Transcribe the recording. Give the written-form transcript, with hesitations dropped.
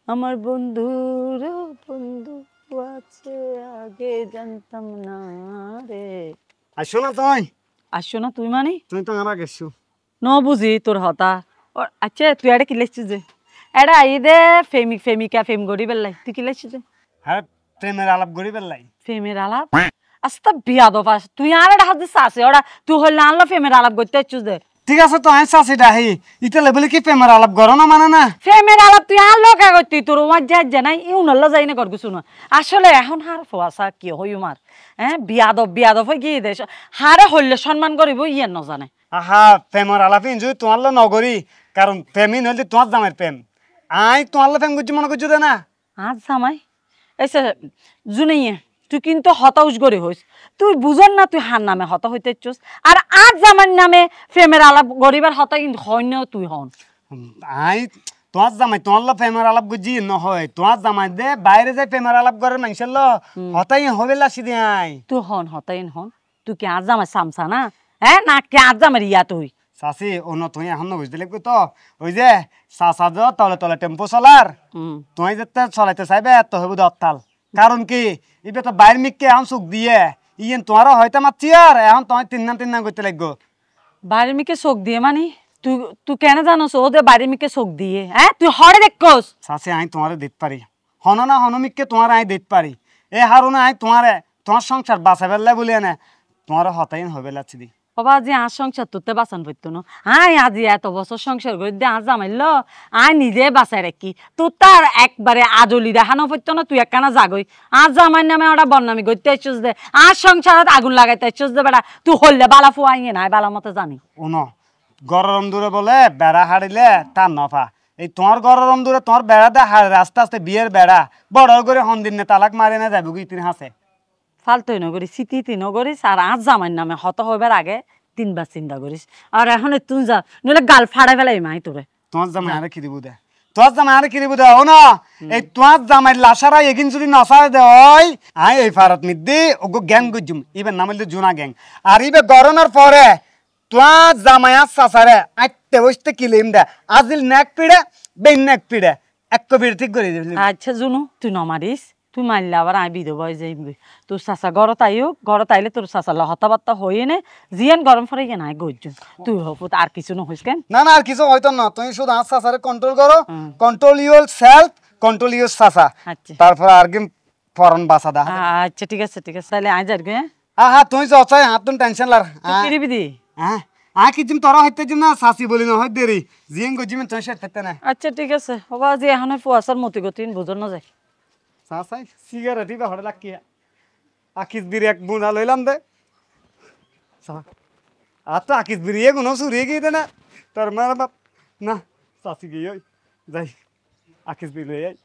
আমার বন্ধুর বন্ধু আছে আগে জানতাম না রে। আসো না তুই আসছো না তুই মানে তুই তো আমার গেছো ন বুঝি তোর হতা আচ্ছা তুই এটা কি লেখছিস যে এটা আই দে ফেমিক ফেমিকা ফেম গড়ি বেলাই তুই কি লেখছিস যে হ্যাঁ প্রেমের আলাপ গড়ি পেলাই ফেমের আলাপ আস্তা বিয়া দফাস তুই আর এটা হাত দিস আছে ওরা তুই হইলে আনলো ফেমের আলাপ করতে আসছিস যে ঠিক আছে তো আইসা আছে ডাহি ইতে লেবলে কি প্রেমের আলাপ গড় না মানে না ফেমের আলাপ তুই আনলো কে করতি তোর ওয়ার যা জানাই ইউ নল্লা যাই না কর কিছু না আসলে এখন হার ফোয়াশা কি হই মার হ্যাঁ বিয়াদব হয়ে গিয়ে দেশ হারে হইলে সম্মান করিব ইয়ে ন জানে আহা প্রেমের আলাপ ইনজুই তোমার লো নগরী কারণ প্রেমিন হইলে তোমার জামের প্রেম আই তোমার লো প্রেম করছি মনে করছি দে না আজ জামাই এসে জুনাইয়ে তুই কিন্তু হতাউস গড়ি হইস তুই বুঝন না তুই হার নামে হতা হইতে ইচ্ছুস আর আজ জামার নামে ফেমের আলাপ গরিবার হতা কিন্তু হয় না তুই হন আই তোমার জামাই তোমার লো প্রেমের আলাপ করছি নহয় তোমার জামাই দে বাইরে যাই প্রেমের আলাপ করে মানুষের লো হতাই হবে লাসি দে আই তুই হন হতাইন হন তুই কি আজ জামাই সামসা না হ্যাঁ না কে আজ জামার ইয়া তুই চাচি অন্য তুই এখন বুঝতে লাগবে তো ওই যে চাচা যে তলে তলে টেম্পো চলার তুই যেতে চলাইতে চাইবে তো হইব দত্তাল কারণ কি এবার তো বাইর মিককে এখন চোখ দিয়ে ইয়েন তোমারও হয়তো মারছি আর এখন তোমার তিন নাম করতে লাগবো বাড়ির মিকে চোখ দিয়ে মানে তুই তুই কেন জানোস ওদের বাড়ির মিকে চোখ দিয়ে হ্যাঁ তুই হরে দেখোস চাচি আমি তোমারে দিতে পারি হন না হনমিককে তোমার আমি দিতে পারি এ হারু না আমি তোমার সংসার বাঁচা ফেললে বলি না তোমার হতাইন হবে লাগছি দি বাবা আজি আজ সংসার তোতে বাঁচান পড়তো না আয় আজি এত বছর সংসার করে দিয়ে আজ জামাইল আয় নিজে বাঁচাই রাখি তোর তার একবারে আজলি দেখানো পড়তো না তুই একখানা জাগই আজ জামাই নামে ওরা বদনামি করতে আসছিস দে আজ সংসারত আগুন লাগাইতে আসছিস দে বেড়া তুই হললে বালা ফুয়াই নাই বালা মতো জানি ওনো গরম দূরে বলে বেড়া হারিলে তার নফা এই তোমার গরম দূরে তোমার বেড়া দে হারে আস্তে আস্তে বিয়ের বেড়া বড় করে হন্দিন নে তালাক মারে না যাবো কি তিনি হাসে ফালতুই নগরিস স্মৃতি নগরিস আর আজ জামাইর নামে হত হইবার আগে তিনবার চিন্তা করিস আর এখন তুই যা নইলে গাল ফাড়াই ফেলাই মাই তোরে তোমার জামাই আরে কি দিব দে তোমার জামাই আরে কি দিব দে ও না এই তোমার জামাই লাসারা এগিন যদি নসায় দে ওই আই এই ফারাত মিদ্দি ওগো গ্যাং গুজুম ইবে নাম হইলো জুনা গ্যাং আর ইবে গরনের পরে তোমার জামাই সাসারে আইতে বসতে কিলিম দে আজিল নেক পিড়ে বেন নেক পিড়ে এক কবির ঠিক করে দিবি আচ্ছা জুনু তুই নমারিস তুই মারলে আবার আই বিধ বয় যাইবি তোর চাচা ঘরত আইও ঘরত আইলে তোর চাচা হতা বার্তা হয়ে নে জিয়ান গরম ফরে গিয়ে নাই গজ্জুন তুই হপুত আর কিছু নহইস কেন না না আর কিছু হয়তো না তুমি শুধু আজ সাসারে কন্ট্রোল করো control your self control your সাসা আচ্ছা তারপর আর কি ফরন বাসা দা আচ্ছা ঠিক আছে তাহলে আই যার গে হ্যাঁ তুই যাচ্ছাই হাত তুমি টেনশন লার তুই কিরিবি দি হ্যাঁ আ কি জিম তোরা হইতে জিম না সাসি বলি না হয় দেরি জিং গো জিম তুই সেট থাকতে না আচ্ছা ঠিক আছে হবা যে এখন ফুয়াশার মতি গতিন বুঝন না যায় সাসাই সিগারেট ইবা হড়ে লাকি আকিস বিরি এক বুনা লইলাম দে সা আ তো আকিস বিরি এ গুনো সুরিয়ে গই দে না তোর মার বাপ না সাসি গই যাই আকিস বিরি